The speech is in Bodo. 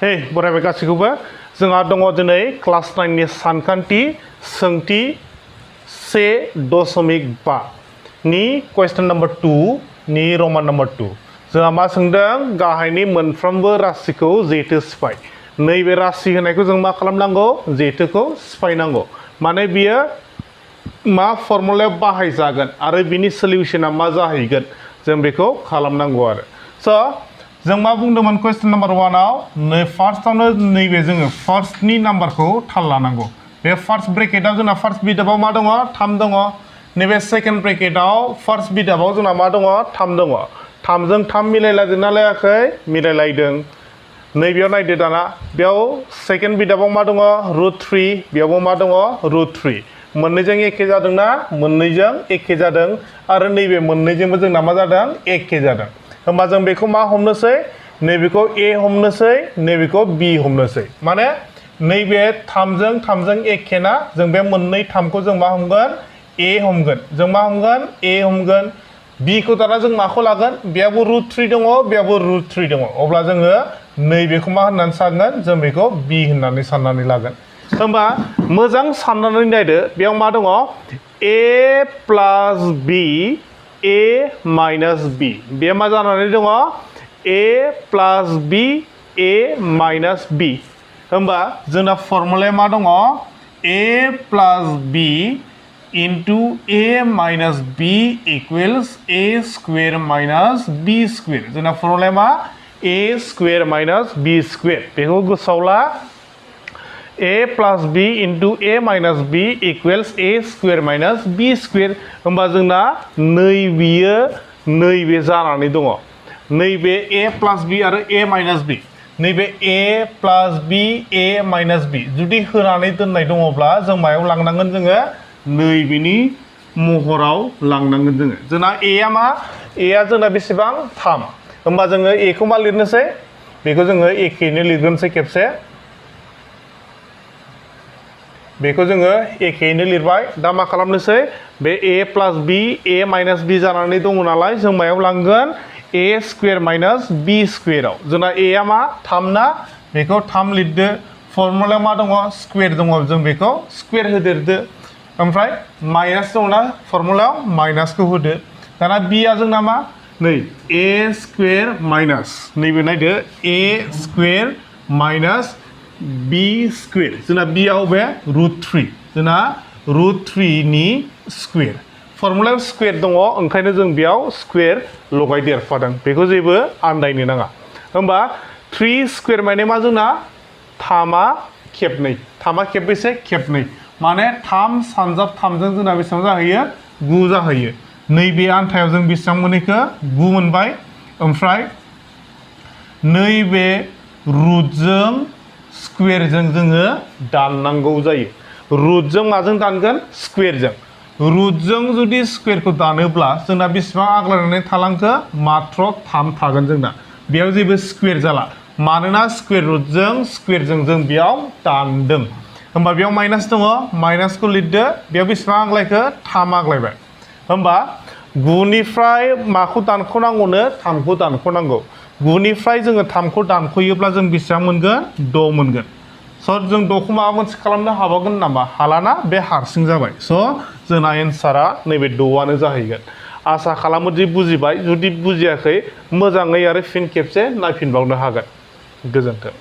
हे बरायबाय गासैखौबो जोंहा दङ दिनै क्लास 9 नि सानखान्थि सोंथि 1.5 नि क्वेश्चन नम्बर 2 नि रोमान नम्बर 2 जोंहा मा सोंदों गाहायनि मोनफ्रोमबो राशिखौ जेथो सिफाय नैबे राशि होनायखौ जों मा खालामनांगौ जेथोखौ सिफायनांगौ माने बियो मा फर्मुलायाव बाहायजागोन आरो बिनि सल्युशना मा जाहैगोन जों बेखौ खालामनांगौ आरो स जों मा बुंदोंमोन क्वेश्चन नम्बर 1 आव नै फार्स्टआवनो नैबे जोङो फार्स्टनि नाम्बारखौ थाल लानांगौ बे फार्स्ट ब्रेकेटआव जोंना फार्स्ट बिदाबाव मा दङ 3 दङ नैबे सेकेन्ड ब्रेकेटआव फार्स्ट बिदाबाव जोंना मा दङ 3 दङ 3 जों 3 मिलायलायदोंना लायाखै मिलायलायदों नैबेयाव नायदो दाना बेयाव सेकेन्ड बिदाबाव मा दङ √3 बेयावबो मा दङ √3 मोननैजों एखे जादोंना मोननैजों एखे जादों आरो नैबे मोननैजोंबो जोंना मा जादों एखे जादों होमबा जों बेखौ मा हमनोसै नैबेखौ ए हमनोसै नैबेखौ बी हमनोसै माने नैबे 3 जों एखे ना जों बे मोननै 3 खौ जों मा हमगोन ए हमगोन जों मा हमगोन ए हमगोन बी खौ दाना जों माखौ लागोन बेयावबो √3 दङ बेयावबो √3 दङ अब्ला जोङो नैबेखौ मा होननानै सानगोन जों बेखौ बी होननानै साननानै लागोन होमबा मोजां साननानै नायदो बेयाव मा दङ A plus B A minus B बे मा जानानै दङ A plus B A minus B होमबा जोंना फर्मुलाया मा दङ A plus B into A minus B equals A square minus B square जोंना फर्मुलाया मा A square minus B square बेखौ गोसोआव ला A plus B into A minus B equals A square minus B square होमबा जोंना नैबे जानानै दङ नैबे A plus B आरो A minus B नैबे A plus B A minus B जुदि होनानै दोननाय दङब्ला जों मायाव लांनांगोन जोङो नैबेनि महराव लांनांगोन जोंना A आ मा A आ जोंना बेसेबां 3 होमबा जोङो A खौ मा लिरनोसै बेखौ जोङो एखेयैनो लिरगोनसै खेबसे बेखौ जोङो एखेयैनो लिरबाय दा मा खालामनोसै बे A plus B A minus B जानानै दङ नालाय जों मायाव लांगोन A square minus B square आव जोंना A आ मा 3 ना बेखौ 3 लिरदो फर्मुलायाव मा दङ स्क्वेर दङ जों बेखौ स्क्वेर होदेरदो ओमफ्राय माइनास दङना फर्मुलायाव माइनासखौ होदो दाना B आ जोंना मा नै A square minus नैबे नायदो A square minus B square जोंना B आव बे √3 जोंना √3 नि स्क्वेर फर्मुलायाव स्क्वेर दङ ओंखायनो जों बेयाव स्क्वेर लगायदेरफादों बेखौ जेबो आन्दायनो नाङा होमबा 3 स्क्वेर माने मा जोंना 3 आ खेबनै 3 आ खेबबेसे खेबनै माने 3 सानजाब 3 जों जोंना बेसेबां जाहैयो 9 जाहैयो नैबे आन्थायाव जों बेसेबां मोनैखो 9 मोनबाय ओमफ्राय नैबे रुटजों स्क्वेरजों जोङो दाननांगौ जायो रुटजों माजों दानगोन स्क्वेरजों रुटजों जुदि स्क्वेरखौ दानोब्ला जोंना बेसेबां आग्लायनानै थालांखो मात्र 3 थागोन जोंना बेयाव जेबो स्क्वेर जाला मानोना स्क्वेर रुटजों स्क्वेरजों जों बेयाव दानदों होमबा बेयाव माइनास दङ माइनासखौ लिरदो बेयाव बेसेबां आग्लायखो 3 आग्लायबाय होमबा 9 निफ्राय माखौ दानख'नांगौनो 3 खौ दानख'नांगौ 9 निफ्राय जोङो 3 खौ दानख'योब्ला जों बेसेबां मोनगोन 6 मोनगोन स' जों 6 खौ माबा मोनसे खालामनो हाबावगोन नामा हालाना बे हारसिं जाबाय स' जोंना एन्सारा नैबे 6 आनो जाहैगोन आसा खालामो दि बुजिबाय जुदि बुजियाखै मोजाङै आरो फिन खेबसे नायफिनबावनो हागोन गोजोन्थों